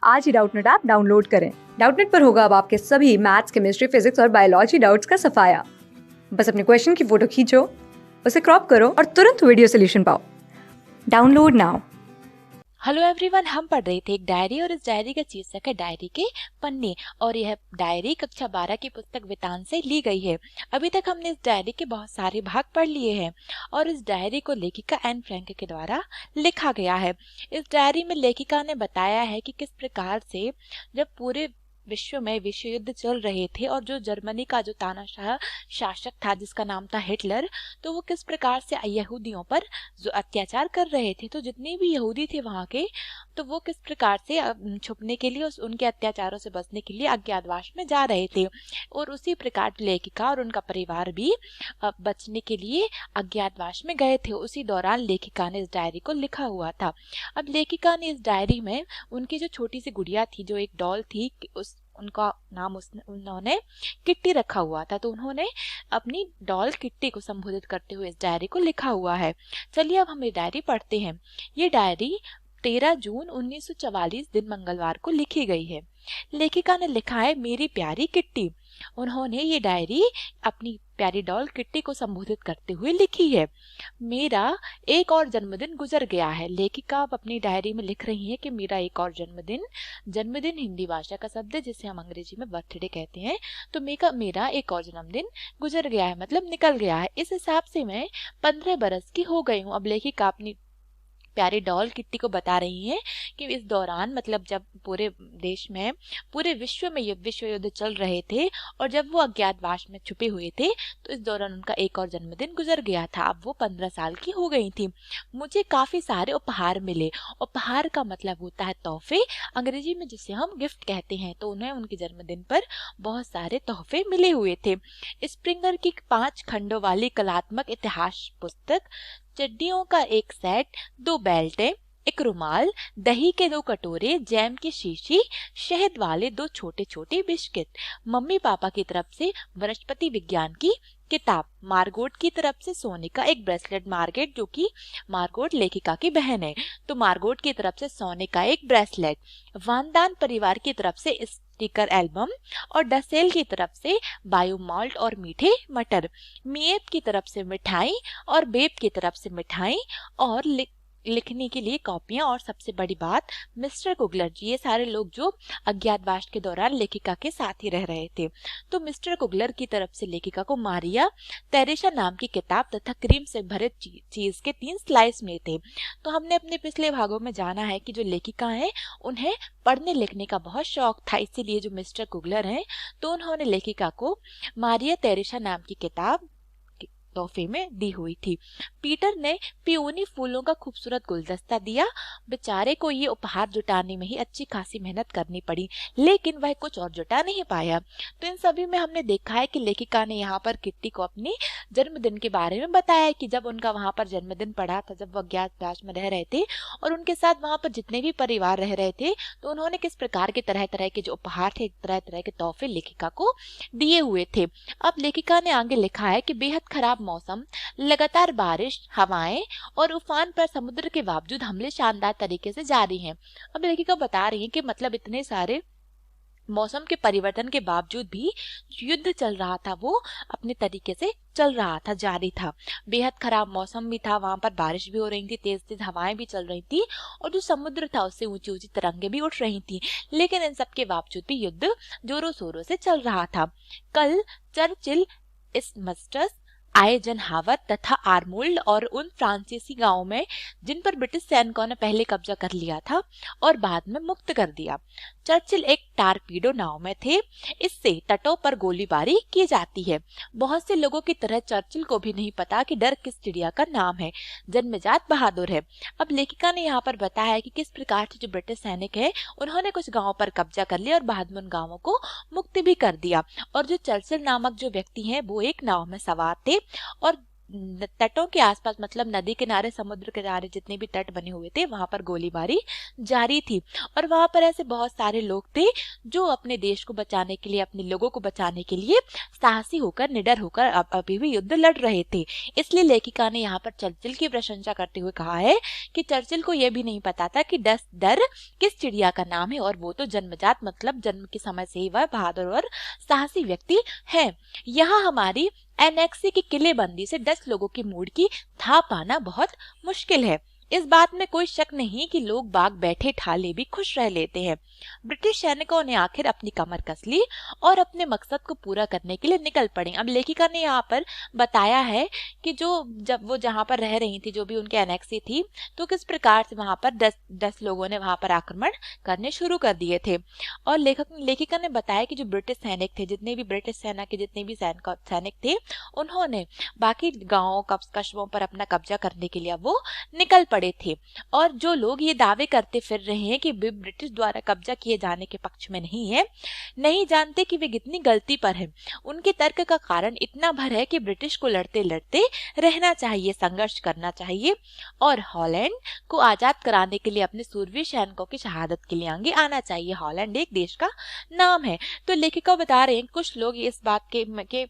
आज ही Doubtnut app download करें। Doubtnut पर होगा अब आपके सभी मैथ्स, केमिस्ट्री, फिजिक्स और बायोलॉजी डाउट्स का सफाया। बस अपने क्वेश्चन की फोटो खींचो, उसे क्रॉप करो और तुरंत वीडियो सोल्यूशन पाओ। Download now. हेलो एवरीवन, हम पढ़ रहे थे एक डायरी और इस डायरी का शीर्षक है डायरी के पन्ने। और यह डायरी कक्षा 12 की पुस्तक वेतान से ली गई है। अभी तक हमने इस डायरी के बहुत सारे भाग पढ़ लिए हैं और इस डायरी को लेखिका एन फ्रैंक के द्वारा लिखा गया है। इस डायरी में लेखिका ने बताया है कि किस प्रकार से जब पूरे विश्व में विश्व युद्ध चल रहे थे और जो जर्मनी का जो तानाशाह शासक था जिसका नाम था हिटलर, तो वो किस प्रकार से यहूदियों पर जो अत्याचार कर रहे थे, तो जितने भी यहूदी थे वहाँ के, तो वो किस प्रकार से छुपने के लिए उनके अत्याचारों से बचने के लिए अज्ञातवास में जा रहे थे। और उसी प्रकार लेखिका और उनका परिवार भी बचने के लिए अज्ञातवास में गए थे। उसी दौरान लेखिका ने इस डायरी को लिखा हुआ था। अब लेखिका ने इस डायरी में उनकी जो छोटी सी गुड़िया थी, जो एक डॉल थी, उनका नाम उन्होंने किट्टी रखा हुआ था, तो उन्होंने अपनी डॉल किट्टी को संबोधित करते हुए इस डायरी को लिखा हुआ है। चलिए अब हम ये डायरी पढ़ते हैं। ये डायरी 13 जून 1944 दिन मंगलवार को लिखी गई है। लेखिका ने लिखा है, मेरी प्यारी किट्टी। उन्होंने ये डायरी अपनी प्यारी डॉल किट्टी को संबोधित करते हुए लिखी है। मेरा एक और जन्मदिन गुजर गया है। लेखिका अपनी डायरी में लिख रही है कि मेरा एक और जन्मदिन, जन्मदिन हिंदी भाषा का शब्द है जिसे हम अंग्रेजी में बर्थडे कहते हैं, तो मेरा एक और जन्मदिन गुजर गया है, मतलब निकल गया है। इस हिसाब से मैं 15 बरस की हो गई हूँ। अब लेखिका अपनी प्यारी डॉल किट्टी को बता रही है कि इस दौरान, मतलब जब पूरे देश में, पूरे विश्व में विश्व युद्ध चल रहे थे और जब वो अज्ञातवास में छुपे हुए थे, तो इस दौरान उनका एक और जन्मदिन गुजर गया था। अब वो 15 साल की हो गई थी। मुझे काफी सारे उपहार मिले। उपहार का मतलब होता है तोहफे, अंग्रेजी में जिसे हम गिफ्ट कहते हैं। तो उन्हें उनके जन्मदिन पर बहुत सारे तोहफे मिले हुए थे। स्प्रिंगर की 5 खंडों वाली कलात्मक इतिहास पुस्तक, चड्डियों का एक सेट, 2 बेल्टें, एक रुमाल, दही के 2 कटोरे, जैम की शीशी, शहद वाले 2 छोटे छोटे बिस्किट, मम्मी पापा की तरफ से वनस्पति विज्ञान की किताब, मार्गोट की तरफ से सोने का एक ब्रेसलेट, मार्गेट जो कि मार्गोट लेखिका की बहन है, तो मार्गोट की तरफ से सोने का एक ब्रेसलेट, वानदान परिवार की तरफ से स्टिकर एल्बम और डसेल की तरफ से बायो माल्ट और मीठे मटर, मिएप की तरफ से मिठाई और बेब की तरफ से मिठाई और लिखने के लिए कॉपियां, और सबसे बड़ी बात मिस्टर कुगलर जी, ये सारे लोग जो अज्ञातवास के दौरान लेखिका के साथ ही रह रहे थे। तो मिस्टर कुगलर की तरफ से लेखिका को मारिया तेरेसा नाम की किताब तथा क्रीम से भरे चीज के 3 स्लाइस मिले थे। तो हमने अपने पिछले भागों में जाना है कि जो लेखिका है उन्हें पढ़ने लिखने का बहुत शौक था, इसीलिए जो मिस्टर कुगलर हैं तो उन्होंने लेखिका को मारिया तेरेसा नाम की किताब तोहफे में दी हुई थी। पीटर ने पियोनी फूलों का खूबसूरत गुलदस्ता दिया। बेचारे को ये उपहार जुटाने में ही अच्छी खासी मेहनत करनी पड़ी, लेकिन वह कुछ और जुटा नहीं पाया। तो इन सभी में हमने देखा है कि लेखिका ने यहाँ पर किट्टी को अपनी जन्मदिन के बारे में बताया कि जब उनका वहां पर जन्मदिन पड़ा था, जब वो अज्ञातवास में रह रहे थे और उनके साथ वहां पर जितने भी परिवार रह रहे थे, तो उन्होंने किस प्रकार के तरह तरह के जो उपहार थे, तरह तरह के तोहफे लेखिका को दिए हुए थे। अब लेखिका ने आगे लिखा है कि बेहद खराब मौसम, लगातार बारिश, हवाएं और उफान पर समुद्र के बावजूद हमले शानदार तरीके से जारी हैं। अब लेखिका बता रही है कि मतलब इतने सारे मौसम के परिवर्तन के बावजूद भी युद्ध चल रहा था, वो अपने तरीके से चल रहा था, जारी था। बेहद खराब मौसम भी था, वहां पर बारिश भी हो रही थी, तेज तेज हवाएं भी चल रही थी और जो समुद्र था उससे ऊंची ऊंची तरंगे भी उठ रही थी, लेकिन इन सब के बावजूद भी युद्ध जोरों शोरों से चल रहा था। कल चर्चिल इस मस्टर्स आइजनहावर तथा आर्मोल्ड और उन फ्रांसीसी गांवों में जिन पर ब्रिटिश सैनिकों ने पहले कब्जा कर लिया था और बाद में मुक्त कर दिया। चर्चिल एक टारपीडो नाव में थे। इससे तटों पर गोलीबारी की जाती है। बहुत से लोगों की तरह चर्चिल को भी नहीं पता कि डर किस चिड़िया का नाम है, जन्मजात बहादुर है। अब लेखिका ने यहाँ पर बताया कि किस प्रकार से जो ब्रिटिश सैनिक है उन्होंने कुछ गांवों पर कब्जा कर लिया और बाद में उन गांवों को मुक्त भी कर दिया। और जो चर्चिल नामक जो व्यक्ति है वो एक नाव में सवार थे और तटों के आसपास, मतलब नदी किनारे, समुद्र किनारे जितने भी तट बने हुए थे वहां पर गोलीबारी जारी थी। और वहां पर ऐसे बहुत सारे लोग थे जो अपने देश को बचाने के लिए, अपने लोगों को बचाने के लिए साहसी होकर, निडर होकर अभी भी युद्ध लड़ रहे थे। इसलिए लेखिका ने यहाँ पर चर्चिल की प्रशंसा करते हुए कहा है कि चर्चिल को यह भी नहीं पता था कि डर किस चिड़िया का नाम है, और वो तो जन्मजात, मतलब जन्म के समय से ही वह बहादुर और साहसी व्यक्ति है। यहाँ हमारी एनेक्सी की किलेबंदी से डच लोगों के मूड की था पाना बहुत मुश्किल है। इस बात में कोई शक नहीं कि लोग बाग बैठे ठाले भी खुश रह लेते हैं। ब्रिटिश सैनिकों ने आखिर अपनी कमर कस ली और अपने मकसद को पूरा करने के लिए निकल पड़े। अब लेखिका ने यहाँ पर बताया है कि जब वो जहाँ पर रह रही थी, जो भी उनके एनेक्सी थी, तो किस प्रकार से वहां पर 10 लोगों ने वहां पर आक्रमण करने शुरू कर दिए थे। और लेखिका ने बताया कि जो ब्रिटिश सैनिक थे, जितने भी ब्रिटिश सेना के जितने भी सैनिक थे, उन्होंने बाकी गांवों कस्बों पर अपना कब्जा करने के लिए वो निकल पड़े थे। और जो लोग ये दावे करते फिर रहे हैं कि वे ब्रिटिश द्वारा कब्जा किए जाने के पक्ष में नहीं है, नहीं जानते कि वे कितनी गलती पर हैं। उनके तर्क का कारण इतना भर है कि ब्रिटिश को लड़ते लड़ते रहना चाहिए, संघर्ष करना चाहिए और हॉलैंड को आजाद कराने के लिए अपने सूरवीर सैनिकों की शहादत के लिए आगे आना चाहिए। हॉलैंड एक देश का नाम है। तो लेखिका बता रहे हैं कुछ लोग इस बात के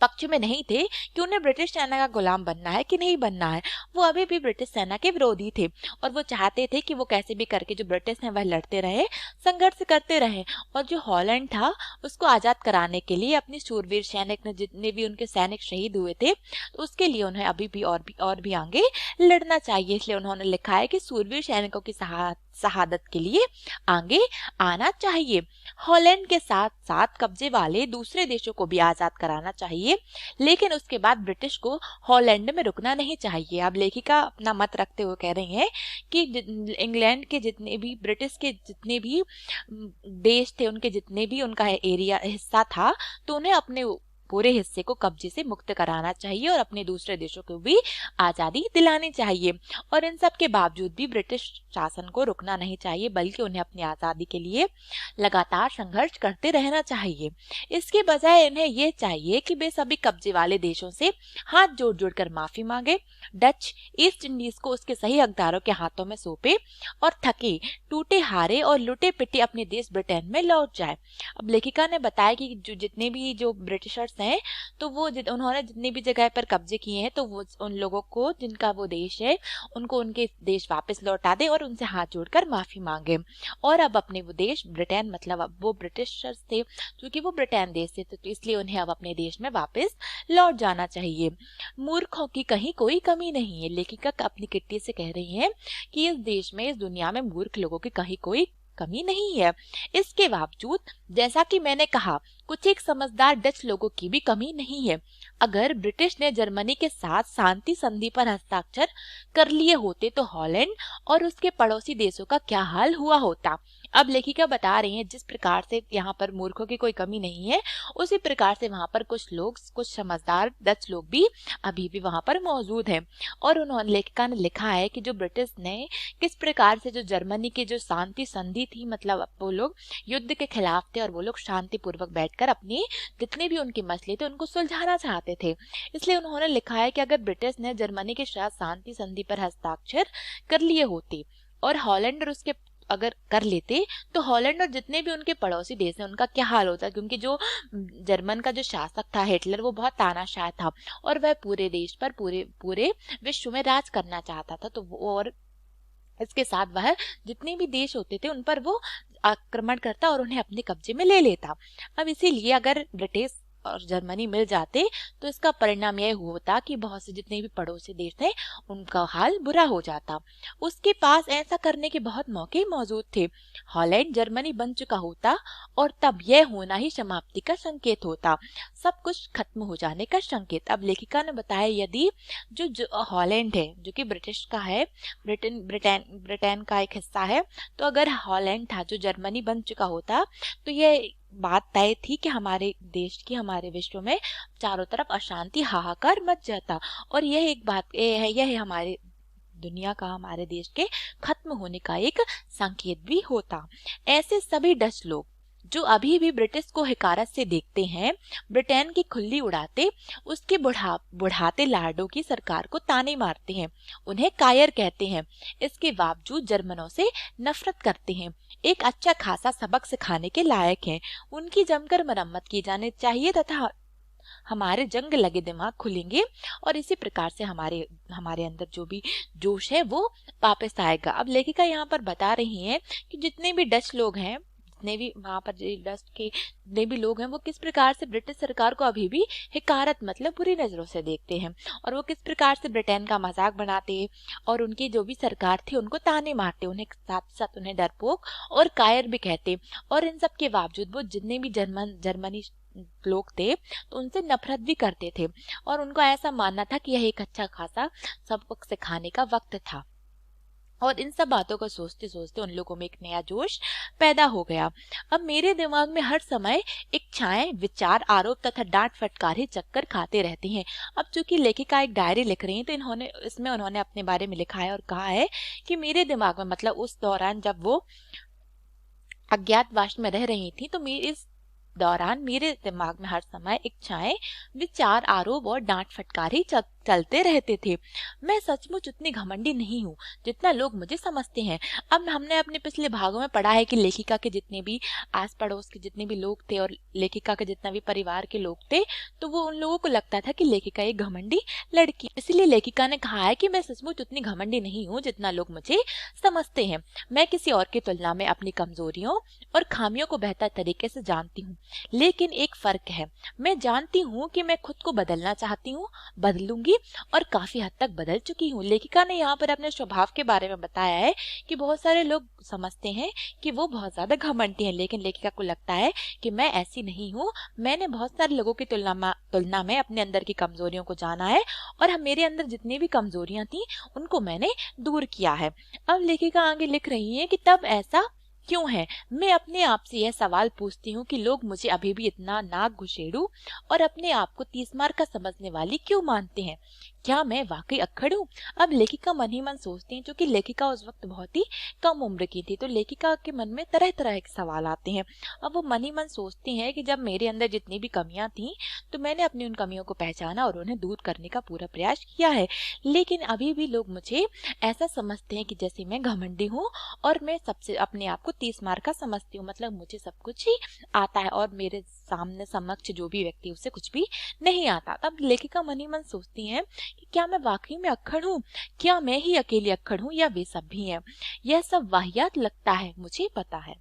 पक्ष में नहीं थे कि उन्हें ब्रिटिश सेना का गुलाम बनना है कि नहीं बनना है। वो अभी भी ब्रिटिश सेना के विरोधी थे और वो चाहते थे कि वो कैसे भी करके जो ब्रिटिश हैं वह लड़ते रहे, संघर्ष करते रहे। और जो हॉलैंड था उसको आजाद कराने के लिए अपनी शूरवीर सैनिक ने, जितने भी उनके सैनिक शहीद हुए थे, तो उसके लिए उन्हें अभी भी और भी आगे लड़ना चाहिए। इसलिए उन्होंने लिखा है कि शूरवीर सैनिकों की शहादत के लिए आगे आना चाहिए। हॉलैंड के साथ साथ कब्जे वाले दूसरे देशों को भी आजाद कराना चाहिए, लेकिन उसके बाद ब्रिटिश को हॉलैंड में रुकना नहीं चाहिए। अब लेखिका अपना मत रखते हुए कह रही हैं कि इंग्लैंड के जितने भी, ब्रिटिश के जितने भी देश थे, उनके जितने भी उनका एरिया हिस्सा था, तो उन्हें अपने पूरे हिस्से को कब्जे से मुक्त कराना चाहिए और अपने दूसरे देशों को भी आजादी दिलानी चाहिए। और इन सब के बावजूद भी ब्रिटिश शासन को रुकना नहीं चाहिए, बल्कि उन्हें अपनी आजादी के लिए लगातार संघर्ष करते रहना चाहिए। इसके बजाय इन्हें ये चाहिए कि वे सभी कब्जे वाले देशों से हाथ जोड़ जोड़ कर माफी मांगे, डच ईस्ट इंडीज को उसके सही हकदारों के हाथों में सौंपे और थके टूटे हारे और लुटे पिटे अपने देश ब्रिटेन में लौट जाए। अब लेखिका ने बताया कि जितने भी जो ब्रिटिशर्स हैं, तो वो उन्होंने जितनी भी जगह पर कब्जे किए हैं, तो वो उन लोगों को, जिनका वो देश है, उनको उनके देश वापस लौटा दे और उनसे हाथ जोड़कर माफी मांगे। और अब अपने वो देश ब्रिटेन, मतलब अब वो ब्रिटिशर्स थे, क्योंकि वो ब्रिटेन देश थे, तो इसलिए उन्हें अब अपने देश में वापस लौट जाना चाहिए। मूर्खों की कहीं कोई कमी नहीं है। लेखिका अपनी किट्टी से कह रही है कि इस देश में, इस दुनिया में मूर्ख लोगों की कहीं कोई कमी नहीं है। इसके बावजूद, जैसा कि मैंने कहा, कुछ एक समझदार डच लोगों की भी कमी नहीं है। अगर ब्रिटिश ने जर्मनी के साथ शांति संधि पर हस्ताक्षर कर लिए होते तो हॉलैंड और उसके पड़ोसी देशों का क्या हाल हुआ होता। अब लेखिका बता रही हैं जिस प्रकार से यहाँ पर मूर्खों की कोई कमी नहीं है, उसी प्रकार से वहां पर कुछ लोग, कुछ समझदार डच लोग भी अभी भी वहां पर मौजूद हैं। और उन्होंने, लेखिका ने लिखा है कि जो ब्रिटिश ने किस प्रकार से जो जर्मनी की जो शांति संधि थी, मतलब वो लोग युद्ध के खिलाफ थे और वो लोग शांतिपूर्वक बैठकर अपनी जितने भी उनके मसले थे उनको सुलझाना चाहते थे। इसलिए उन्होंने लिखा है कि अगर ब्रिटिश ने जर्मनी के साथ शांति संधि पर हस्ताक्षर कर लिए होते और हॉलैंड और उसके अगर कर लेते, तो हॉलैंड और जितने भी उनके पड़ोसी देश हैं उनका क्या हाल होता। क्योंकि जो जर्मन का जो शासक था हिटलर, वो बहुत तानाशाह था और वह पूरे देश पर, पूरे विश्व में राज करना चाहता था। तो वो, और इसके साथ वह जितने भी देश होते थे उन पर वो आक्रमण करता और उन्हें अपने कब्जे में ले लेता। अब इसीलिए अगर ब्रिटिश और जर्मनी मिल जाते तो इसका परिणाम यह होता कि बहुत से जितने भी पड़ोसी देश थे उनका हाल बुरा हो जाता। उसके पास ऐसा करने के बहुत मौके मौजूद थे। हॉलैंड जर्मनी बन चुका होता और तब यह होना ही समाप्ति का संकेत होता, सब कुछ खत्म हो जाने का संकेत। अब लेखिका ने बताया यदि जो हॉलैंड है, जो कि ब्रिटिश का है, ब्रिटेन का एक हिस्सा है, तो अगर हॉलैंड था जो जर्मनी बन चुका होता, तो यह बात तय थी कि हमारे देश की, हमारे विश्व में चारों तरफ अशांति, हाहाकार मच जाता। और यह एक बात यह हमारे दुनिया का, हमारे देश के खत्म होने का एक संकेत भी होता। ऐसे सभी डच लोग जो अभी भी ब्रिटिश को हिकारत से देखते हैं, ब्रिटेन की खुल्ली उड़ाते, उसके बुढ़ाते लार्डों की सरकार को ताने मारते हैं, उन्हें कायर कहते हैं, इसके बावजूद जर्मनों से नफरत करते हैं, एक अच्छा खासा सबक सिखाने के लायक हैं, उनकी जमकर मरम्मत की जानी चाहिए तथा हमारे जंग लगे दिमाग खुलेंगे और इसी प्रकार से हमारे हमारे अंदर जो भी जोश है वो वापस आएगा। अब लेखिका यहाँ पर बता रही हैं कि जितने भी डच लोग हैं, जितने भी वहां पर डच के जितने भी लोग हैं, वो किस प्रकार से ब्रिटिश सरकार को अभी भी हिकारत मतलब बुरी नजरों से देखते हैं, और वो किस प्रकार से ब्रिटेन का मजाक बनाते और उनकी जो भी सरकार थी उनको ताने मारते, उन्हें साथ साथ उन्हें डरपोक और कायर भी कहते। और इन सब के बावजूद वो जितने भी जर्मनी लोग थे तो उनसे नफरत भी करते थे, और उनको ऐसा मानना था कि यह एक अच्छा खासा सबक सिखाने का वक्त था। और इन सब बातों को सोचते सोचते उन लोगों में एक नया जोश पैदा हो गया। अब मेरे दिमाग में हर समय इच्छाएं, विचार, आरोप तथा डांट फटकार ही चक्कर खाते रहते हैं। अब चूंकि लेखिका एक डायरी लिख रही हैं तो इसमें उन्होंने अपने बारे में लिखा है और कहा है कि मेरे दिमाग में मतलब उस दौरान जब वो अज्ञातवास में रह रही थी तो इस दौरान मेरे दिमाग में हर समय इच्छाएं, विचार, आरोप और डांट फटकार ही चलते रहते थे। मैं सचमुच उतनी घमंडी नहीं हूँ जितना लोग मुझे समझते हैं। अब हमने अपने पिछले भागों में पढ़ा है कि लेखिका के जितने भी आस पड़ोस के जितने भी लोग थे और लेखिका के जितना भी परिवार के लोग थे, तो वो उन लोगों को लगता था कि लेखिका एक घमंडी लड़की, इसलिए लेखिका ने कहा है कि मैं सचमुच उतनी घमंडी नहीं हूँ जितना लोग मुझे समझते हैं। मैं किसी और की तुलना में अपनी कमजोरियों और खामियों को बेहतर तरीके से जानती हूँ, लेकिन एक फर्क है, मैं जानती हूँ कि मैं खुद को बदलना चाहती हूँ, बदलूंगी और काफी हद तक बदल चुकी हूँ। लेखिका ने यहाँ पर अपने स्वभाव के बारे में बताया है कि बहुत सारे लोग समझते हैं कि वो बहुत ज्यादा घमंडी हैं, लेकिन लेखिका को लगता है कि मैं ऐसी नहीं हूँ। मैंने बहुत सारे लोगों की तुलना में अपने अंदर की कमजोरियों को जाना है और मेरे अंदर जितनी भी कमजोरियां थी उनको मैंने दूर किया है। अब लेखिका आगे लिख रही है कि तब ऐसा क्यों है। मैं अपने आप से यह सवाल पूछती हूँ कि लोग मुझे अभी भी इतना नाक घुसेड़ू और अपने आप को 30 मार का समझने वाली क्यों मानते हैं। क्या मैं वाकई अक्खड़ हूँ। अब लेखिका मन ही मन सोचती हैं, क्योंकि लेखिका उस वक्त बहुत ही कम उम्र की थी, तो लेखिका के मन में तरह तरह के सवाल आते हैं। अब वो मन ही मन सोचती हैं कि जब मेरे अंदर जितनी भी कमियां थी तो मैंने अपनी उन कमियों को पहचाना और उन्हें दूर करने का पूरा प्रयास किया है, लेकिन अभी भी लोग मुझे ऐसा समझते हैं कि जैसे मैं घमंडी हूँ और मैं सबसे अपने आप को 30 मार का समझती हूँ, मतलब मुझे सब कुछ ही आता है और मेरे सामने समक्ष जो भी व्यक्ति उसे कुछ भी नहीं आता। तब लेखिका मन ही मन सोचती हैं कि क्या मैं वाकई में अक्खड़ हूँ, क्या मैं ही अकेली अक्खड़ हूँ या वे सब भी हैं। यह सब वाहियात लगता है, मुझे पता है।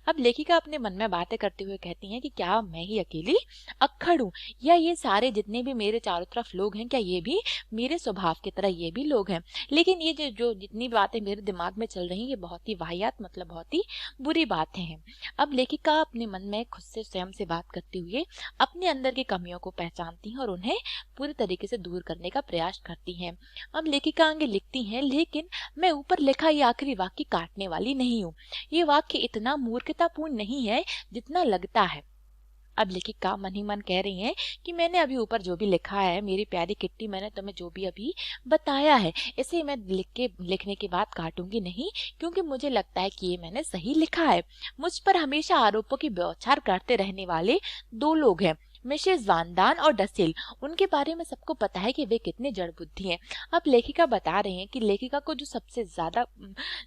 अब लेखिका अपने मन में बातें करते हुए कहती हैं कि क्या मैं ही अकेली अक्खड़ हूँ या ये सारे जितने भी मेरे चारों तरफ लोग हैं, क्या ये भी मेरे स्वभाव की तरह ये भी लोग हैं। लेकिन ये जो जितनी बातें मेरे दिमाग में चल रही हैं ये बहुत ही वाहियात मतलब बहुत ही बुरी बातें हैं। अब लेखिका अपने मन में खुद से स्वयं से बात करते हुए अपने अंदर की कमियों को पहचानती हैं और उन्हें पूरी तरीके से दूर करने का प्रयास करती हैं। अब लेखिका आगे लिखती हैं, लेकिन मैं ऊपर लिखा ये आखिरी वाक्य काटने वाली नहीं हूँ। ये वाक्य इतना मूर्खतापूर्ण नहीं है जितना लगता है। अब लेखिका मन ही मन कह रही हैं कि मैंने अभी ऊपर जो भी लिखा है मेरी प्यारी किट्टी, मैंने तुम्हें जो भी अभी बताया है इसे मैं लिखने के बाद काटूंगी नहीं, क्योंकि मुझे लगता है कि ये मैंने सही लिखा है। मुझ पर हमेशा आरोपों की बौछार करते रहने वाले दो लोग हैं, मिसेस वानदान और डसेल। उनके बारे में सबको पता है कि वे कितने जड़ बुद्धि हैं। अब लेखिका बता रहे हैं कि लेखिका को जो सबसे ज्यादा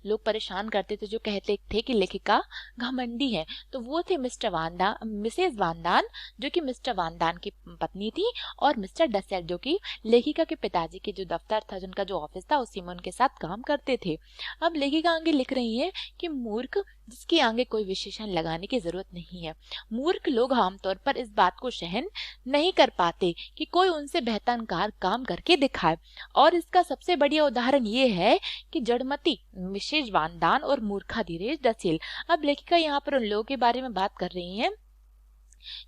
लोग परेशान करते थे, जो कहते थे कि लेखिका घमंडी है, तो वो थे मिसेस वानदान जो कि मिस्टर वानदान की पत्नी थी, और मिस्टर डसेल जो कि लेखिका के पिताजी के जो दफ्तर था, जिनका जो ऑफिस था उसी में उनके साथ काम करते थे। अब लेखिका आगे लिख रही है कि मूर्ख जिसके आगे कोई विशेषण लगाने की जरूरत नहीं है। मूर्ख लोग आमतौर पर इस बात को सहन नहीं कर पाते कि कोई उनसे बेहतर काम करके दिखाए, और इसका सबसे बढ़िया उदाहरण ये है कि जड़मती मिसेस वानदान और मूर्खा धीरेज डसेल। अब लेखिका यहाँ पर उन लोगों के बारे में बात कर रही हैं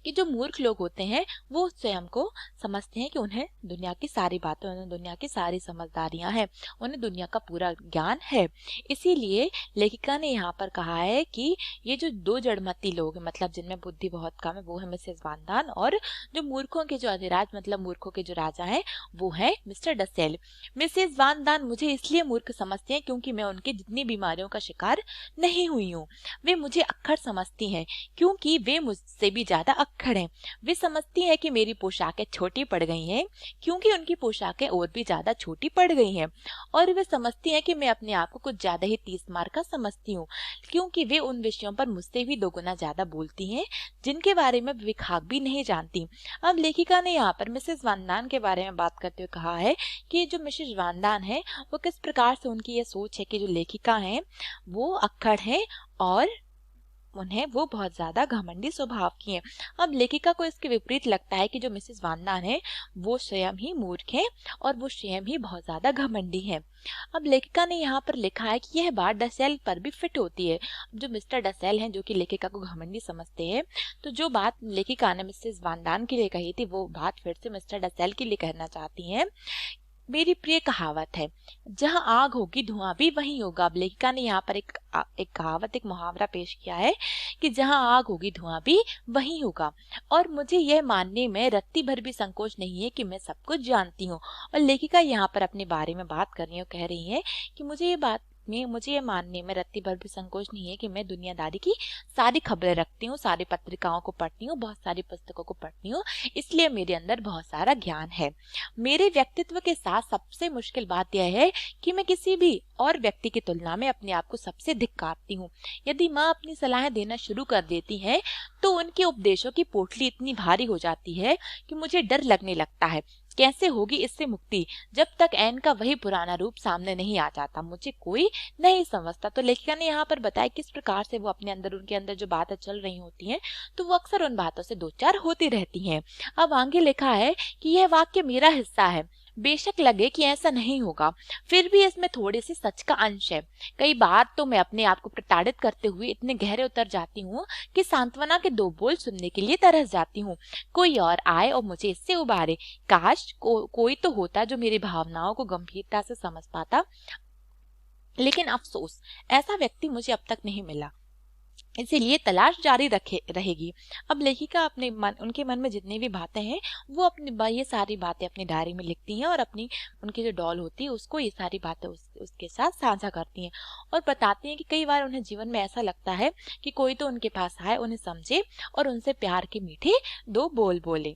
कि जो मूर्ख लोग होते हैं वो स्वयं को समझते हैं कि उन्हें दुनिया की सारी बातें, उन्हें दुनिया की सारी समझदारियां हैं, उन्हें दुनिया का पूरा ज्ञान है। इसीलिए लेखिका ने यहाँ पर कहा है कि ये जो दो जड़मती लोग हैं, मतलब जिनमें बुद्धि बहुत कम है, वो है मिसेस वानदान, और जो मूर्खों के जो अधिराज मतलब मूर्खों के जो राजा हैं वो है मिस्टर डसेल। मिसेस वानदान मुझे इसलिए मूर्ख समझते हैं क्योंकि मैं उनकी जितनी बीमारियों का शिकार नहीं हुई हूँ। वे मुझे अक्खर समझती हैं क्योंकि वे मुझसे भी ज्यादा अक्खड़ हैं। वे समझती हैं कि मेरी पोशाकें छोटी पड़ गई हैं क्योंकि उनकी पोशाकें और भी ज्यादा छोटी पड़ गई हैं। और वे समझती हैं कि मैं अपने आप को कुछ ज्यादा ही 30 मार का समझती हूँ क्योंकि वे उन विषयों पर मुझसे भी दोगुना ज्यादा बोलती हैं जिनके बारे में वे खाक भी नहीं जानती। अब लेखिका ने यहाँ पर मिसेस वानदान के बारे में बात करते हुए कहा है कि जो मिसेस वानदान है वो किस प्रकार से उनकी ये सोच है कि जो लेखिका है वो अक्खड़ है और उन्हें वो बहुत ज्यादा घमंडी स्वभाव की हैं। अब लेखिका को इसके विपरीत लगता है कि जो मिसेस वानदान है वो स्वयं ही मूर्ख है और वो स्वयं ही बहुत ज्यादा घमंडी है। अब लेखिका ने यहाँ पर लिखा है कि यह बात डसेल पर भी फिट होती है। जो मिस्टर डसेल हैं जो कि लेखिका को घमंडी समझते हैं, तो जो बात लेखिका ने मिसेस वानदान के लिए कही थी वो बात फिर से मिस्टर डसेल के लिए कहना चाहती हैं। मेरी प्रिय कहावत है, जहां आग होगी धुआं भी वहीं होगा। अब लेखिका ने यहाँ पर एक कहावत, एक मुहावरा पेश किया है कि जहां आग होगी धुआं भी वहीं होगा। और मुझे यह मानने में रत्ती भर भी संकोच नहीं है कि मैं सब कुछ जानती हूँ। और लेखिका यहाँ पर अपने बारे में बात कर रही है, कह रही है कि मुझे ये मानने में रत्ती भर भी संकोच नहीं है कि मैं दुनियादारी की सारी खबरें रखती हूँ, सारी पत्रिकाओं को पढ़ती हूँ, बहुत सारी पुस्तकों को पढ़ती हूँ, इसलिए मेरे अंदर बहुत सारा ज्ञान है। मेरे व्यक्तित्व के साथ सबसे मुश्किल बात यह है कि मैं किसी भी और व्यक्ति की तुलना में अपने आप को सबसे धिक्कारती हूँ। यदि माँ अपनी सलाहें देना शुरू कर देती है तो उनके उपदेशों की पोटली इतनी भारी हो जाती है कि मुझे डर लगने लगता है। कैसे होगी इससे मुक्ति जब तक एन का वही पुराना रूप सामने नहीं आ जाता, मुझे कोई नहीं समझता। तो लेखिका ने यहाँ पर बताया किस प्रकार से वो अपने अंदर, उनके अंदर जो बातें चल रही होती हैं तो वो अक्सर उन बातों से दो चार होती रहती हैं। अब आगे लिखा है कि यह वाक्य मेरा हिस्सा है। बेशक लगे कि ऐसा नहीं होगा, फिर भी इसमें थोड़े से सच का अंश है। कई बार तो मैं अपने आप को प्रताड़ित करते हुए इतने गहरे उतर जाती हूँ कि सांत्वना के दो बोल सुनने के लिए तरस जाती हूँ। कोई और आए और मुझे इससे उबारे। काश कोई तो होता जो मेरी भावनाओं को गंभीरता से समझ पाता, लेकिन अफसोस ऐसा व्यक्ति मुझे अब तक नहीं मिला। इसीलिए तलाश जारी रहेगी। अब लेखिका अपने मन, उनके मन में जितनी भी बातें हैं वो ये सारी बातें अपनी डायरी में लिखती हैं और अपनी, उनकी जो डॉल होती है उसको ये सारी बातें उसके साथ साझा करती हैं और बताती हैं कि कई बार उन्हें जीवन में ऐसा लगता है कि कोई तो उनके पास आए, उन्हें समझे और उनसे प्यार के मीठे दो बोल बोले।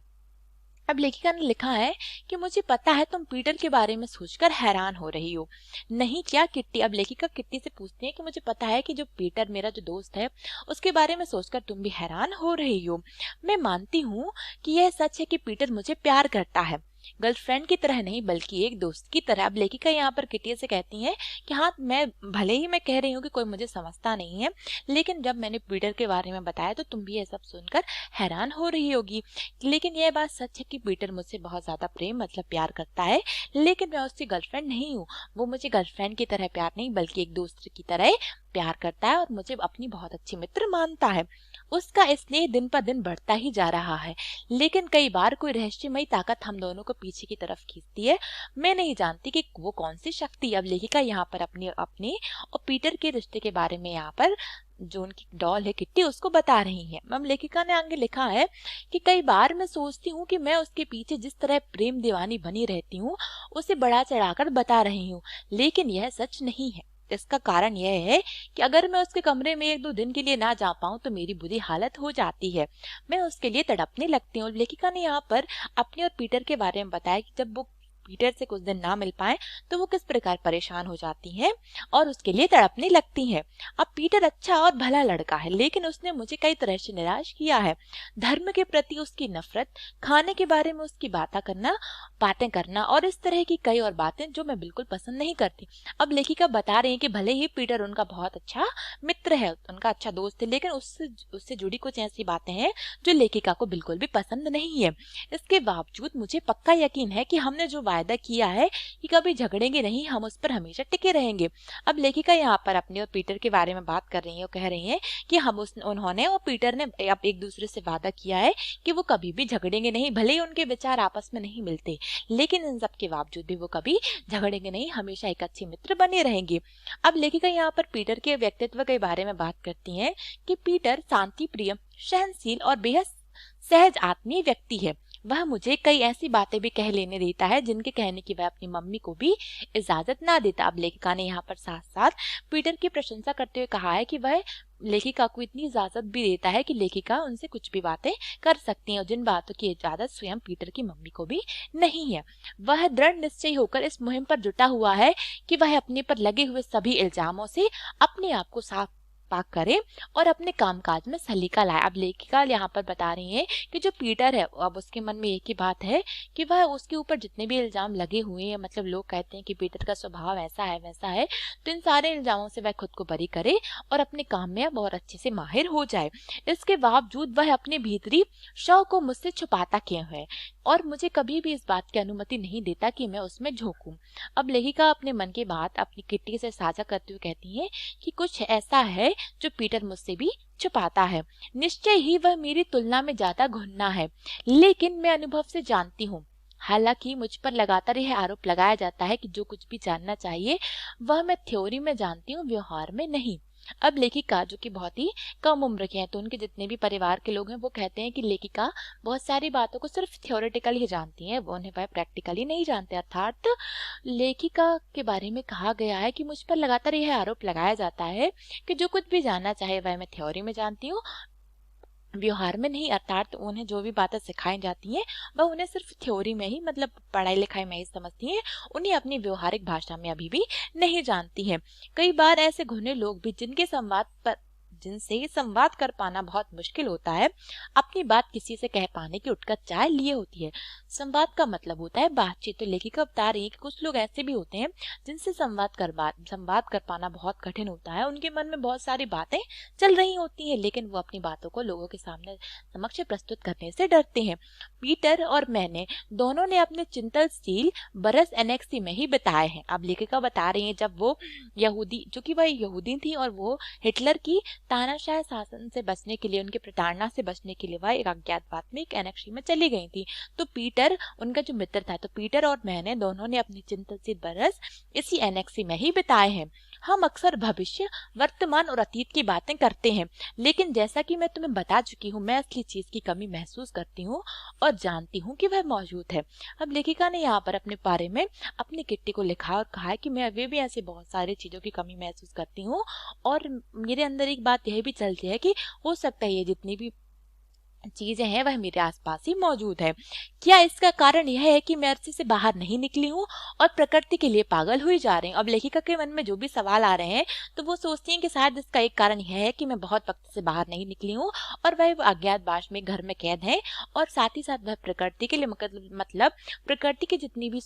अब लेखिका ने लिखा है कि मुझे पता है तुम पीटर के बारे में सोचकर हैरान हो रही हो। नहीं क्या किट्टी? अब लेखिका किट्टी से पूछती है कि मुझे पता है कि जो पीटर मेरा जो दोस्त है उसके बारे में सोचकर तुम भी हैरान हो रही हो। मैं मानती हूँ कि यह सच है कि पीटर मुझे प्यार करता है, गर्लफ्रेंड की तरह नहीं बल्कि एक दोस्त की तरह। अब लेखिका यहाँ पर किटी से कहती है कि हाँ, मैं भले ही मैं कह रही हूँ कि कोई मुझे समझता नहीं है, लेकिन जब मैंने पीटर के बारे में बताया तो तुम भी ये सब सुनकर हैरान हो रही होगी। लेकिन यह बात सच है कि पीटर मुझसे बहुत ज्यादा प्रेम मतलब प्यार करता है, लेकिन मैं उसकी गर्लफ्रेंड नहीं हूँ। वो मुझे गर्लफ्रेंड की तरह प्यार नहीं बल्कि एक दोस्त की तरह प्यार करता है और मुझे अपनी बहुत अच्छी मित्र मानता है। उसका स्नेह दिन पर दिन बढ़ता ही जा रहा है, लेकिन कई बार कोई रहस्यमयी ताकत हम दोनों को पीछे की तरफ खींचती है। मैं नहीं जानती कि वो कौन सी शक्ति। अब लेखिका यहाँ पर अपने और पीटर के रिश्ते के बारे में यहाँ पर जो उनकी डॉल है किट्टी उसको बता रही है। अब लेखिका ने आगे लिखा है कि कई बार मैं सोचती हूँ कि मैं उसके पीछे जिस तरह प्रेम दीवानी बनी रहती हूँ उसे बढ़ा चढ़ाकर बता रही हूँ, लेकिन यह सच नहीं है। इसका कारण यह है कि अगर मैं उसके कमरे में 1-2 दिन के लिए ना जा पाऊं तो मेरी बुरी हालत हो जाती है। मैं उसके लिए तड़पने लगती हूँ। लेखिका ने यहाँ पर अपने और पीटर के बारे में बताया कि जब वो पीटर से कुछ दिन ना मिल पाए तो वो किस प्रकार परेशान हो जाती हैं और उसके लिए तड़पने लगती हैं। अब पीटर अच्छा और भला लड़का है, लेकिन उसने मुझे कई तरह से निराश किया है। धर्म के प्रति उसकी नफरत, खाने के बारे में उसकी बातें करना और इस तरह की कई और बातें जो मैं बिल्कुल पसंद नहीं करती। अब लेखिका बता रही है कि भले ही पीटर उनका बहुत अच्छा मित्र है, उनका अच्छा दोस्त है, लेकिन उससे जुड़ी कुछ ऐसी बातें हैं जो लेखिका को बिल्कुल भी पसंद नहीं है। इसके बावजूद मुझे पक्का यकीन है कि हमने जो वायदा किया है कि कभी झगड़ेंगे नहीं, हम उस पर हमेशा टिके रहेंगे। अब लेखिका यहाँ पर अपने और पीटर के बारे में बात कर रही है और कह रही है कि उन्होंने और पीटर ने अब एक दूसरे से वादा किया है कि वो कभी भी झगड़ेंगे नहीं, भले ही उनके विचार आपस में नहीं मिलते, लेकिन इन सब के बावजूद भी वो कभी झगड़ेंगे नहीं, हमेशा एक अच्छे मित्र बने रहेंगे। अब लेखिका यहाँ पर पीटर के व्यक्तित्व के बारे में बात करती हैं कि पीटर शांति प्रिय, सहनशील और बेहद सहज आत्मीय व्यक्ति है। वह मुझे कई ऐसी बातें भी कह लेने देता है जिनके कहने की वह अपनी मम्मी को भी इजाजत ना देता। अब लेखिका ने यहाँ पर साथ साथ पीटर की प्रशंसा करते हुए कहा है कि वह लेखिका को इतनी इजाजत भी देता है कि लेखिका उनसे कुछ भी बातें कर सकती हैं और जिन बातों की इजाजत स्वयं पीटर की मम्मी को भी नहीं है। वह दृढ़ निश्चय होकर इस मुहिम पर जुटा हुआ है कि वह अपने पर लगे हुए सभी इल्जामों से अपने आप को साफ पाक करे और अपने कामकाज में सलीका लाए। अब लेखिका यहाँ पर बता रही है कि जो पीटर है, अब उसके मन में एक ही बात है कि वह उसके ऊपर जितने भी इल्जाम लगे हुए हैं, मतलब लोग कहते हैं कि पीटर का स्वभाव ऐसा है वैसा है, तो इन सारे इल्जामों से वह खुद को बरी करे और अपने काम में बहुत अच्छे से माहिर हो जाए। इसके बावजूद वह अपने भीतरी शव को मुझसे छुपाता क्यों है और मुझे कभी भी इस बात की अनुमति नहीं देता कि मैं उसमें झोंकूं। अब लेखिका अपने मन की बात अपनी किट्टी से साझा करते हुए कहती है कि कुछ ऐसा है जो पीटर मुझसे भी छुपाता है। निश्चय ही वह मेरी तुलना में ज्यादा घुन्ना है, लेकिन मैं अनुभव से जानती हूँ। हालांकि मुझ पर लगातार यह आरोप लगाया जाता है कि जो कुछ भी जानना चाहिए वह मैं थ्योरी में जानती हूँ, व्यवहार में नहीं। अब लेखिका जो कि बहुत ही कम उम्र के हैं, तो उनके जितने भी परिवार के लोग हैं वो कहते हैं कि लेखिका बहुत सारी बातों को सिर्फ थ्योरेटिकल ही जानती हैं, वो उन्हें वह प्रैक्टिकली नहीं जानते। अर्थात लेखिका के बारे में कहा गया है कि मुझ पर लगातार यह आरोप लगाया जाता है कि जो कुछ भी जानना चाहे वह मैं थ्योरी में जानती हूँ, व्यवहार में नहीं। अर्थात उन्हें जो भी बातें सिखाई जाती हैं वह उन्हें सिर्फ थ्योरी में ही, मतलब पढ़ाई लिखाई में ही समझती हैं, उन्हें अपनी व्यवहारिक भाषा में अभी भी नहीं जानती हैं। कई बार ऐसे घुने लोग भी जिनसे संवाद कर पाना बहुत मुश्किल होता है, अपनी बात किसी से कह पाने की उठकर चाय लिए होती है। संवाद का मतलब होता है बातचीत। तो लेखिका बता रही है कि कुछ लोग ऐसे भी होते हैं जिनसे संवाद कर पाना बहुत कठिन होता है। उनके मन में बहुत सारी बातें चल रही होती हैं, लेकिन वो अपनी बातों को लोगों के सामने समक्ष प्रस्तुत करने से डरते हैं। पीटर और मैंने दोनों ने अपने चिंतनशील बरस एनेक्सी में ही बिताए हैं। अब लेखिका बता रही है जब वो यहूदी, जो कि वह यहूदी थी और वो हिटलर की तानाशाह शासन से बचने के लिए, उनके प्रताड़ना से बचने के लिए वह एक अज्ञातवास में एक एनेक्सी में चली गई थी। तो पीटर उनका जो मित्र था, तो पीटर और मैंने दोनों ने अपनी चिंतनशील बरस इसी एनेक्सी में ही बिताए हैं। हम अक्सर भविष्य, वर्तमान और अतीत की बातें करते हैं, लेकिन जैसा कि मैं तुम्हें बता चुकी हूँ, मैं असली चीज की कमी महसूस करती हूँ और जानती हूँ कि वह मौजूद है। अब लेखिका ने यहाँ पर अपने बारे में अपनी किट्टी को लिखा और कहा है कि मैं अभी भी ऐसी बहुत सारी चीजों की कमी महसूस करती हूँ और मेरे अंदर एक बात यह भी चलती है कि हो सकता है ये जितनी भी चीजें हैं वह मेरे आसपास ही मौजूद है। क्या इसका कारण यह है कि मैं अर्थ से बाहर नहीं निकली हूँ और प्रकृति के लिए पागल हुई जा रही हूँ? अब लेखिका के मन में जो भी सवाल आ रहे हैं तो वो सोचती हैं कि शायद इसका एक कारण यह है कि मैं बहुत वक्त से बाहर नहीं निकली हूँ और वह अज्ञातवास में घर में कैद है और साथ ही साथ वह प्रकृति के लिए मतलब प्रकृति की जितनी भी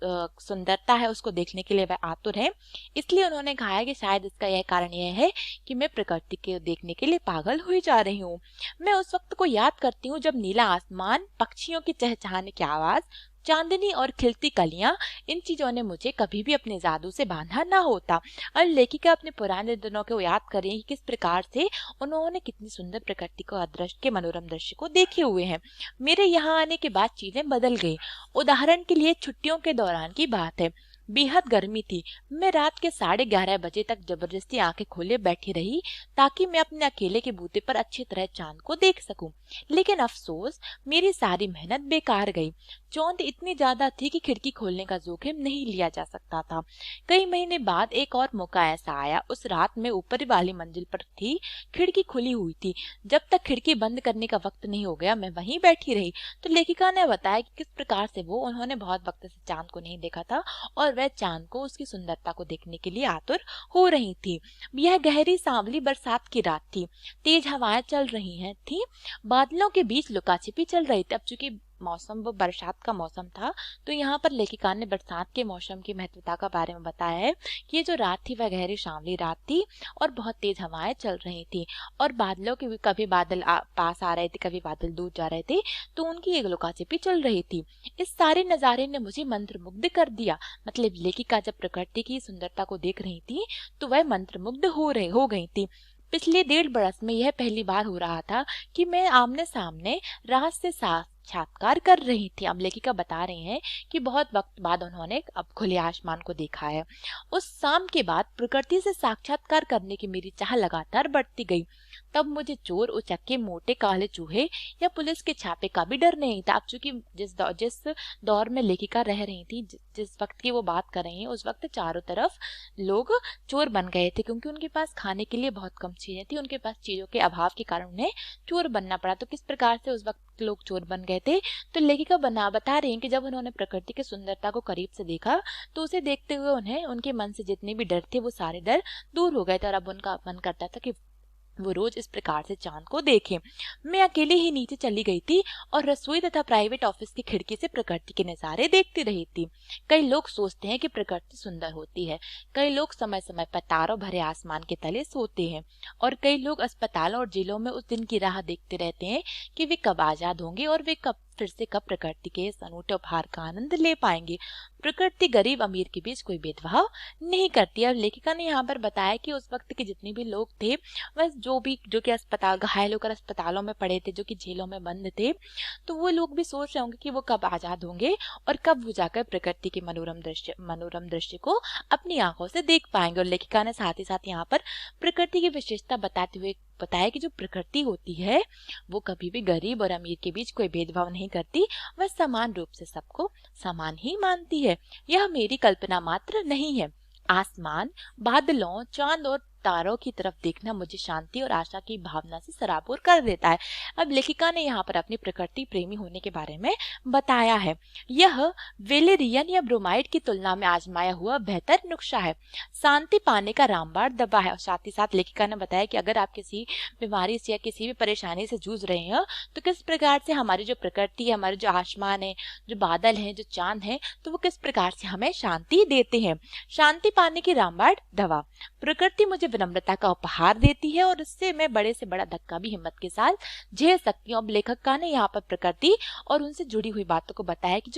सुंदरता है उसको देखने के लिए वह आतुर है। इसलिए उन्होंने कहा है कि शायद इसका यह कारण यह है कि मैं प्रकृति के देखने के लिए पागल हुई जा रही हूँ। मैं उस वक्त को याद करती हूँ जब नीला आसमान, पक्षियों की चहचहाने की आवाज, चांदनी और खिलती कलियां, इन चीजों ने मुझे कभी भी अपने जादू से बांधा ना होता। और लेखिका अपने पुराने दिनों को याद कर रही है कि किस प्रकार से उन्होंने कितनी सुंदर प्रकृति को, अदृश्य के मनोरम दृश्य को देखे हुए हैं। मेरे यहाँ आने के बाद चीजें बदल गई। उदाहरण के लिए छुट्टियों के दौरान की बात है, बेहद गर्मी थी। मैं रात के 11:30 बजे तक जबरदस्ती आंखें खोले बैठी रही ताकि मैं अपने अकेले के बूते पर अच्छी तरह चांद को देख सकूं। लेकिन अफसोस, मेरी सारी मेहनत बेकार गई। चौंध इतनी ज्यादा थी कि खिड़की खोलने का जोखिम नहीं लिया जा सकता था। कई महीने बाद एक और मौका ऐसा आया। उस रात मैं ऊपरी वाली मंजिल पर थी, खिड़की खुली हुई थी। जब तक खिड़की बंद करने का वक्त नहीं हो गया मैं वहीं बैठी रही। तो लेखिका ने बताया कि किस प्रकार से उन्होंने बहुत वक्त से चांद को नहीं देखा था और वह चांद को, उसकी सुंदरता को देखने के लिए आतुर हो रही थी। यह गहरी सांवली बरसात की रात थी। तेज हवाएं चल रही थी, बादलों के बीच लुका छिपी चल रही थी। अब चूंकि मौसम वो बरसात का मौसम था। तो यहाँ पर लेखिका ने बरसात के मौसम की महत्वता के बारे में बताया है कि ये जो रात थी वह गहरी सांवली रात थी और बहुत तेज हवाएं चल रही थी और बादलों के भी कभी बादल पास आ रहे थे, कभी बादल दूर जा रहे थे, तो उनकी एक लुकाछिपी चल रही थी। इस सारे नज़ारे ने मुझे मंत्रमुग्ध कर दिया। मतलब लेखिका जब प्रकृति की सुंदरता को देख रही थी तो वह मंत्रमुग्ध हो गई थी। पिछले 1.5 बरस में यह पहली बार हो रहा था कि मैं आमने सामने रात से साक्षात्कार कर रही थी। अब लेखिका बता रहे हैं कि बहुत वक्त बाद उन्होंने अब खुले आसमान को देखा है। उस शाम के बाद प्रकृति से साक्षात्कार करने की मेरी चाह लगातार बढ़ती गई। तब मुझे चोर, उचक्के, मोटे काले चूहे या पुलिस के छापे का भी डर नहीं था। अब चूंकि जिस दौर में लेखिका रह रही थी, जिस वक्त की वो बात कर रही हैं, उस वक्त चारों तरफ लोग चोर बन गए थे क्योंकि उनके पास खाने के लिए बहुत कम चीजें थी। उनके पास चीजों के अभाव के कारण उन्हें चोर बनना पड़ा। तो किस प्रकार से उस वक्त लोग चोर बन गए थे, तो लेखिका बता रही हैं कि जब उन्होंने प्रकृति की सुंदरता को करीब से देखा तो उसे देखते हुए उन्हें उनके मन से जितने भी डर थे वो सारे डर दूर हो गए थे और अब उनका मन करता था कि वो रोज इस प्रकार से चांद को देखें। मैं अकेले ही नीचे चली गई थी और रसोई तथा प्राइवेट ऑफिस की खिड़की से प्रकृति के नजारे देखती रही थी। कई लोग सोचते हैं कि प्रकृति सुंदर होती है, कई लोग समय समय पर तारों भरे आसमान के तले सोते हैं और कई लोग अस्पतालों और जेलों में उस दिन की राह देखते रहते हैं कि वे कब आजाद होंगे और वे फिर से कब प्रकृति के इस अनूठे उपहार का आनंद ले पाएंगे। प्रकृति गरीब अमीर के बीच कोई भेदभाव नहीं करती। अब लेखिका ने यहाँ पर बताया कि उस वक्त के जितने भी लोग थे, वह जो कि अस्पताल घायल होकर अस्पतालों में पड़े थे, जो कि जेलों में बंद थे, तो वो लोग भी सोच रहे होंगे कि वो कब आजाद होंगे और कब वो जाकर प्रकृति के मनोरम दृश्य को अपनी आंखों से देख पाएंगे। और लेखिका ने साथ ही साथ यहाँ पर प्रकृति की विशेषता बताते हुए बताया कि जो प्रकृति होती है वो कभी भी गरीब और अमीर के बीच कोई भेदभाव नहीं करती, वह समान रूप से सबको समान ही मानती है। यह मेरी कल्पना मात्र नहीं है। आसमान, बादलों, चांद और तारों की तरफ देखना मुझे शांति और आशा की भावना से सराबोर कर देता है। अब लेखिका ने यहाँ पर अपनी प्रकृति प्रेमी होने के बारे में बताया है। यह वेलेरियन या ब्रोमाइड की तुलना में आजमाया हुआ बेहतर नुस्खा है। शांति पाने का रामबाण दवा है। और साथ ही साथ लेखिका ने बताया कि अगर आप किसी बीमारी से या किसी भी परेशानी से जूझ रहे हैं तो किस प्रकार से हमारी जो प्रकृति है, हमारे जो आसमान है, जो बादल है, जो चांद है, तो वो किस प्रकार से हमें शांति देते हैं। शांति पाने की रामबाण दवा। प्रकृति मुझे विनम्रता का उपहार देती है और इससे मैं बड़े से बड़ा धक्का भी हिम्मत के साथ झेल सकती हूँ। अब लेखिका ने यहाँ पर प्रकृति और उनसे जुड़ी हुई बातों को बताया कि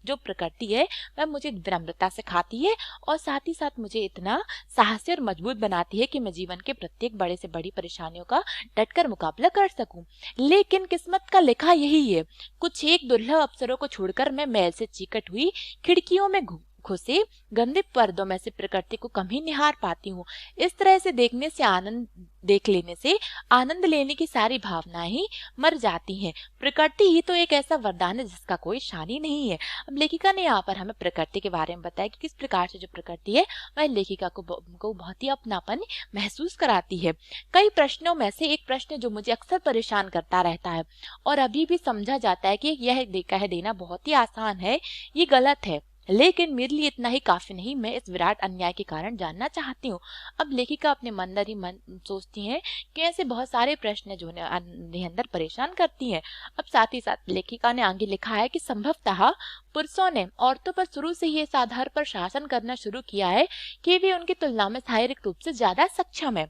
जो प्रकृति है वह मुझे विनम्रता से खाती है और साथ ही साथ मुझे इतना साहसी और मजबूत बनाती है कि मैं जीवन के प्रत्येक बड़े से बड़ी परेशानियों का डटकर मुकाबला कर सकूं। लेकिन किस्मत का लिखा यही है, कुछ एक दुर्लभ अवसरों को छोड़कर मैं मैल से चीकट हुई खिड़कियों में घुसे गंदे पर्दों में से प्रकृति को कम ही निहार पाती हूँ। इस तरह से देख लेने से आनंद लेने की सारी भावनाएं ही मर जाती हैं। प्रकृति ही तो एक ऐसा वरदान है जिसका कोई शानी नहीं है। अब लेखिका ने यहाँ पर हमें प्रकृति के बारे में बताया कि किस प्रकार से जो प्रकृति है वह लेखिका को बहुत ही अपनापन महसूस कराती है। कई प्रश्नों में से एक प्रश्न जो मुझे अक्सर परेशान करता रहता है और अभी भी समझा जाता है कि यह कह देना बहुत ही आसान है, ये गलत है, लेकिन मेरे लिए इतना ही काफी नहीं। मैं इस विराट अन्याय के कारण जानना चाहती हूँ। अब लेखिका अपने अंदर ही मन सोचती हैं कि ऐसे बहुत सारे प्रश्न जो उन्हें अंदर परेशान करती हैं। अब साथ ही साथ लेखिका ने आगे लिखा है कि संभवतः पुरुषों ने औरतों पर शुरू से ही इस आधार पर शासन करना शुरू किया है कि वे उनकी तुलना में शारीरिक रूप से ज्यादा सक्षम है।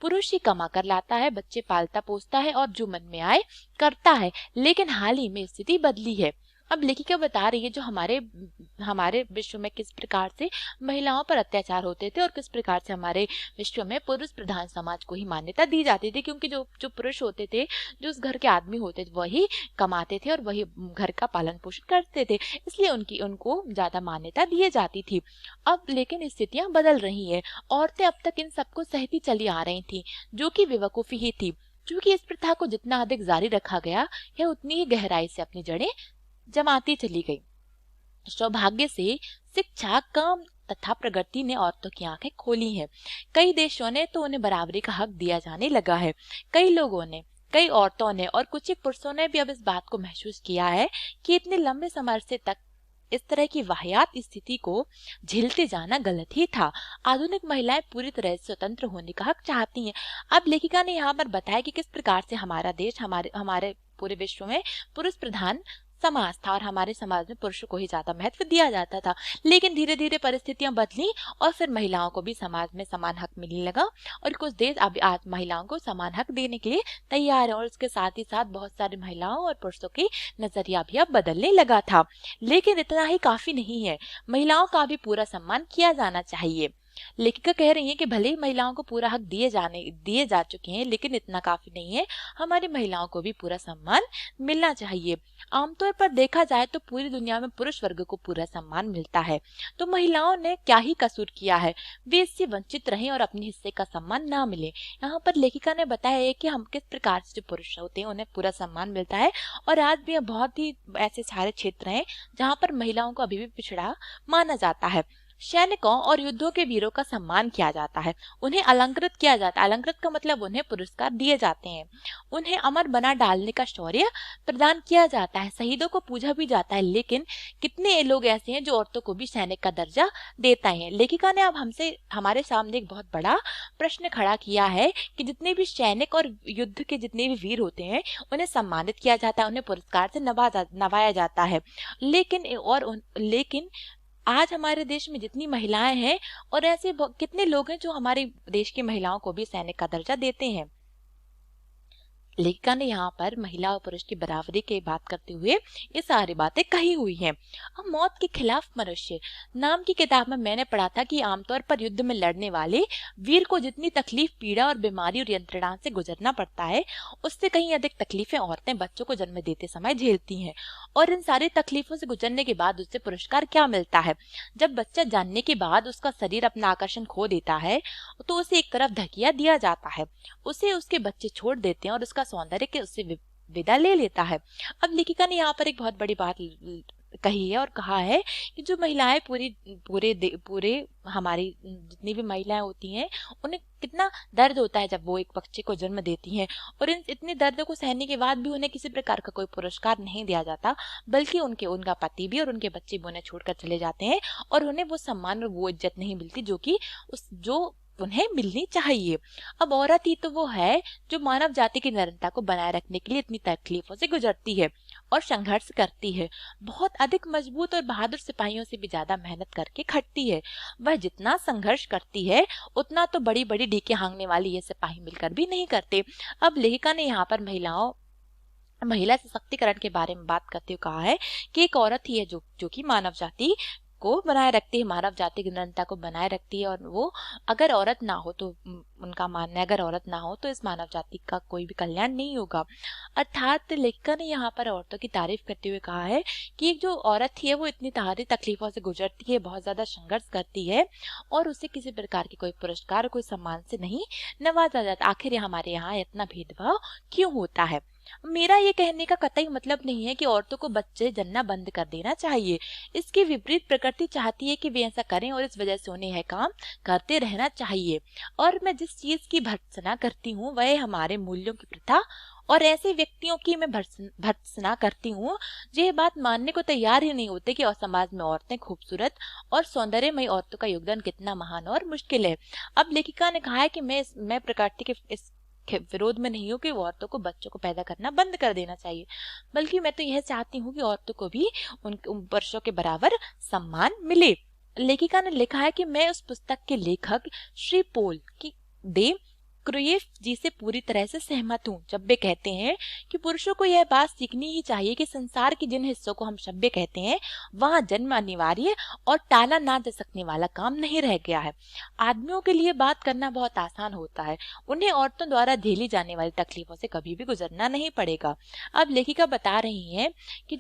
पुरुष ही कमा कर लाता है, बच्चे पालता पोसता है और जो मन में आए करता है, लेकिन हाल ही में स्थिति बदली है। अब लेखिका बता रही है जो हमारे विश्व में किस प्रकार से महिलाओं पर अत्याचार होते थे और किस प्रकार से हमारे विश्व में पुरुष प्रधान समाज को ही मान्यता दी जाती थी, क्योंकि जो पुरुष होते थे, जो उस घर के आदमी होते थे, वही कमाते थे और वही घर का पालन पोषण करते थे, इसलिए उनको ज्यादा मान्यता दी जाती थी। अब लेकिन स्थितियां बदल रही है। औरतें अब तक इन सबको सहती चली आ रही थी, जो कि बेवकूफी ही थी। क्योंकि इस प्रथा को जितना अधिक जारी रखा गया, यह उतनी ही गहराई से अपनी जड़ें जमाती चली गई। सौभाग्य से शिक्षा, काम तथा प्रगति ने औरतों की आंखें खोली हैं। कई देशों ने तो उन्हें बराबरी का हक दिया जाने लगा है। कई लोगों ने, कई औरतों ने और कुछ एक पुरुषों ने भी अब इस बात को महसूस किया है कि इतने लंबे समय से तक इस तरह की वाहियात स्थिति को झेलते जाना गलत ही था। आधुनिक महिलाएं पूरी तरह से स्वतंत्र होने का हक चाहती हैं। अब लेखिका ने यहाँ पर बताया कि किस प्रकार से हमारा देश हमारे पूरे विश्व में पुरुष प्रधान समाज था और हमारे समाज में पुरुषों को ही ज्यादा महत्व दिया जाता था। लेकिन धीरे धीरे परिस्थितियां बदली और फिर महिलाओं को भी समाज में समान हक मिलने लगा और कुछ देश अभी आज महिलाओं को समान हक देने के लिए तैयार है और उसके साथ ही साथ बहुत सारी महिलाओं और पुरुषों की नजरिया भी अब बदलने लगा था। लेकिन इतना ही काफी नहीं है, महिलाओं का भी पूरा सम्मान किया जाना चाहिए। लेखिका कह रही है कि भले ही महिलाओं को पूरा हक दिए जा चुके हैं, लेकिन इतना काफी नहीं है, हमारी महिलाओं को भी पूरा सम्मान मिलना चाहिए। आमतौर पर देखा जाए तो पूरी दुनिया में पुरुष वर्ग को पूरा सम्मान मिलता है, तो महिलाओं ने क्या ही कसूर किया है वे इससे वंचित रहें और अपने हिस्से का सम्मान ना मिले। यहाँ पर लेखिका ने बताया है कि हम किस प्रकार से जो पुरुष होते हैं उन्हें पूरा सम्मान मिलता है और आज भी बहुत ही ऐसे सारे क्षेत्र हैं जहाँ पर महिलाओं को अभी भी पिछड़ा माना जाता है। सैनिकों और युद्धों के वीरों का सम्मान किया जाता है, उन्हें अलंकृत किया जाता है। अलंकृत का मतलब उन्हें पुरस्कार दिए जाते हैं, उन्हें अमर बना डालने का शौर्य प्रदान किया जाता है, शहीदों को पूजा भी जाता है। लेकिन कितने लोग ऐसे हैं जो औरतों को भी सैनिक का दर्जा देता है। लेखिका ने अब हमारे सामने एक बहुत बड़ा प्रश्न खड़ा किया है कि जितने भी सैनिक और युद्ध के जितने भी वीर होते हैं उन्हें सम्मानित किया जाता है, उन्हें पुरस्कार से नवाया जाता है। लेकिन आज हमारे देश में जितनी महिलाएं हैं और ऐसे कितने लोग हैं जो हमारे देश की महिलाओं को भी सैनिक का दर्जा देते हैं। लेखिका ने यहाँ पर महिला और पुरुष की बराबरी की बात करते हुए ये सारी बातें कही हुई हैं। अब मौत के खिलाफ मनुष्य नाम की किताब में मैंने पढ़ा था कि आमतौर पर युद्ध में लड़ने वाले वीर को जितनी तकलीफ, पीड़ा और बीमारी और यंत्रणा से गुजरना पड़ता है, उससे कहीं अधिक तकलीफें औरतें बच्चों को जन्म देते समय झेलती हैं। और इन सारी तकलीफों से गुजरने के बाद उससे पुरस्कार क्या मिलता है? जब बच्चा जानने के बाद उसका शरीर अपना आकर्षण खो देता है तो उसे एक तरफ धकिया दिया जाता है, उसे उसके बच्चे छोड़ देते हैं और उसका सौंदर्य के उससे विदा ले लेता है। अब लेखिका ने यहाँ पर एक बहुत बड़ी बात कही है और कहा है कि जो महिलाएं पूरे हमारी जितनी भी महिलाएं होती हैं उन्हें कितना दर्द होता है जब वो एक बच्चे को जन्म देती हैं और इन इतने दर्द को सहने के बाद भी उन्हें किसी प्रकार का कोई पुरस्कार नहीं दिया जाता, बल्कि उनका पति भी और उनके बच्चे भी उन्हें छोड़कर चले जाते हैं और उन्हें वो सम्मान और वो इज्जत नहीं मिलती जो उन्हें मिलनी चाहिए। अब औरत ही तो वो है जो मानव जाति की निरंतरता को बनाए रखने के लिए इतनी तकलीफों से गुजरती है और संघर्ष करती है, बहुत अधिक मजबूत और बहादुर सिपाहियों से भी ज्यादा मेहनत करके खटती है। वह जितना संघर्ष करती है उतना तो बड़ी बड़ी डीके हाँकने वाली ये सिपाही मिलकर भी नहीं करते। अब लेखिका ने यहाँ पर महिला सशक्तिकरण के बारे में बात करते हुए कहा है कि एक औरत ही है जो कि मानव जाति को बनाए रखती है, मानव जाति की निरंतरता को बनाए रखती है। और वो अगर औरत ना हो तो उनका मानना है अगर औरत ना हो तो इस मानव जाति का कोई भी कल्याण नहीं होगा। अर्थात लेखिका ने यहाँ पर औरतों की तारीफ करते हुए कहा है कि एक जो औरत है वो इतनी सारी तकलीफों से गुजरती है, बहुत ज्यादा संघर्ष करती है और उसे किसी प्रकार की कोई पुरस्कार, कोई सम्मान से नहीं नवाजा जाता। आखिर हमारे यहाँ इतना भेदभाव क्यों होता है? मेरा ये कहने का कतई मतलब नहीं है कि औरतों को बच्चे जन्ना बंद कर देना चाहिए। इसके विपरीत प्रकृति चाहती है कि वे ऐसा करें और इस वजह से उन्हें यह काम करते रहना चाहिए। और मैं जिस चीज की भर्त्सना करती हूँ वह हमारे मूल्यों की प्रथा और ऐसे व्यक्तियों की मैं भर्त्सना करती हूँ जो ये बात मानने को तैयार ही नहीं होते कि और समाज में औरतें खूबसूरत और सौंदर्यमयी औरतों का योगदान कितना महान और मुश्किल है। अब लेखिका ने कहा है कि मैं प्रकृति के इस विरोध में नहीं हूँ कि औरतों को बच्चों को पैदा करना बंद कर देना चाहिए, बल्कि मैं तो यह चाहती हूँ कि औरतों को भी उन पुरुषों के बराबर सम्मान मिले। लेखिका ने लिखा है कि मैं उस पुस्तक के लेखक श्री पोल की दे क्रुयेफ जी से पूरी तरह से सहमत हूँ जब वे कहते हैं कि पुरुषों को यह बात सीखनी ही चाहिए कि संसार के जिन हिस्सों को हम सभ्य कहते हैं वहां जन्म अनिवार्य और टाला ना जा सकने वाला काम नहीं रह गया है। आदमियों के लिए बात करना बहुत आसान होता है, उन्हें औरतों द्वारा झेली जाने वाली तकलीफों से कभी भी गुजरना नहीं पड़ेगा। अब लेखिका बता रही है कि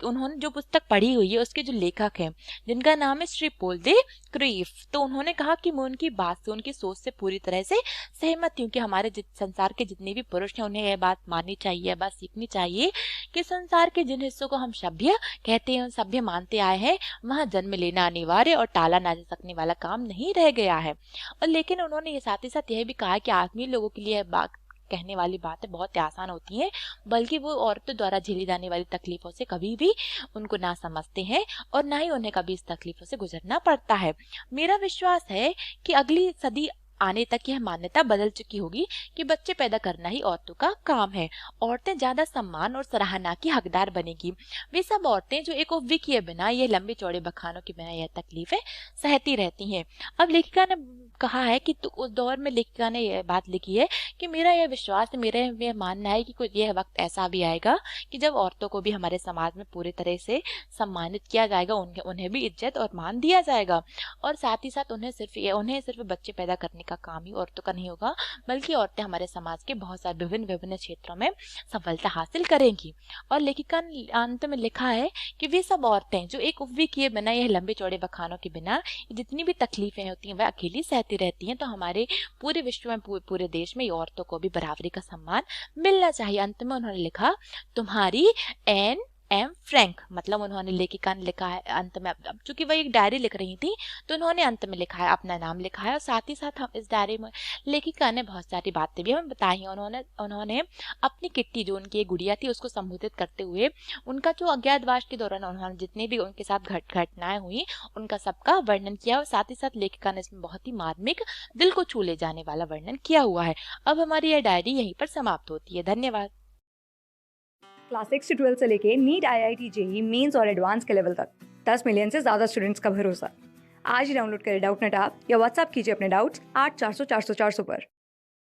उन्होंने जो पुस्तक पढ़ी हुई है उसके जो लेखक हैं जिनका नाम है श्री पोल दे क्रुयेफ, तो उन्होंने कहा कि मैं उनकी बात से, उनकी सोच से पूरी तरह से सहमत हूँ कि हमारे संसार के जितने भी पुरुष हैं उन्हें यह बात माननी चाहिए, यह बात सीखनी चाहिए कि संसार के जिन हिस्सों को हम सभ्य कहते हैं, सभ्य मानते आए हैं, वहां जन्म लेना अनिवार्य और टाला ना जा सकने वाला काम नहीं रह गया है। और लेकिन उन्होंने ये साथ ही साथ यह भी कहा कि आदमी लोगों के लिए बात कहने वाली बातें बहुत आसान होती हैं, बल्कि वो औरतों द्वारा झेली जाने वाली तकलीफों से कभी भी उनको ना समझते हैं और ना ही उन्हें कभी इस तकलीफों से गुजरना पड़ता है। मेरा विश्वास है कि अगली सदी आने तक यह मान्यता बदल चुकी होगी कि बच्चे पैदा करना ही औरतों का काम है। औरतें ज्यादा सम्मान और सराहना की हकदार बनेगी। वे सब औरतें जो एक उफ्वी किए बिना, ये लंबे चौड़े बखानों के बिना यह तकलीफें सहती रहती हैं। अब लेखिका ने कहा है कि उस दौर में लेखिका ने यह बात लिखी है कि मेरा यह विश्वास है, मेरा यह मानना है कि कुछ यह वक्त ऐसा भी आएगा कि जब औरतों को भी हमारे समाज में पूरी तरह से सम्मानित किया जाएगा, उन्हें भी इज्जत और मान दिया जाएगा। और साथ ही साथ उन्हें सिर्फ बच्चे पैदा करने का काम ही औरतों का नहीं होगा, बल्कि औरतें हमारे समाज के बहुत सारे विभिन्न विभिन्न क्षेत्रों में सफलता हासिल करेंगी। और लेखिका ने अंत में लिखा है कि वे सब औरतें जो एक उफ्वी किए बिना, यह लंबे चौड़े बखानों के बिना जितनी भी तकलीफें होती हैं वह अकेली सहती रहती हैं। तो हमारे पूरे विश्व में, पूरे देश में औरतों को भी बराबरी का सम्मान मिलना चाहिए। अंत में उन्होंने लिखा, तुम्हारी एन एम फ्रैंक, मतलब उन्होंने, लेखिका ने लिखा है अंत में, अब चूंकि वह एक डायरी लिख रही थी तो उन्होंने अंत में लिखा है, अपना नाम लिखा है। और साथ ही साथ हम इस डायरी में लेखिका ने बहुत सारी बातें भी हमें बताई हैं। उन्होंने अपनी किट्टी, जो उनकी एक गुड़िया थी, उसको संबोधित करते हुए उनका जो अज्ञातवास के दौरान उन्होंने जितने भी उनके साथ घटनाएं हुई उनका सबका वर्णन किया। और साथ ही साथ लेखिका ने इसमें बहुत ही मार्मिक, दिल को छू ले जाने वाला वर्णन किया हुआ है। अब हमारी यह डायरी यहीं पर समाप्त होती है। धन्यवाद। क्लास 6 से 12 से लेके नीट, IIT, जेई मेंस और एडवांस के लेवल तक 10 मिलियन से ज़्यादा स्टूडेंट्स का भरोसा। आज ही डाउनलोड करें डाउटनेट ऐप या व्हाट्सएप कीजिए अपने डाउट्स 8400 400 400 पर।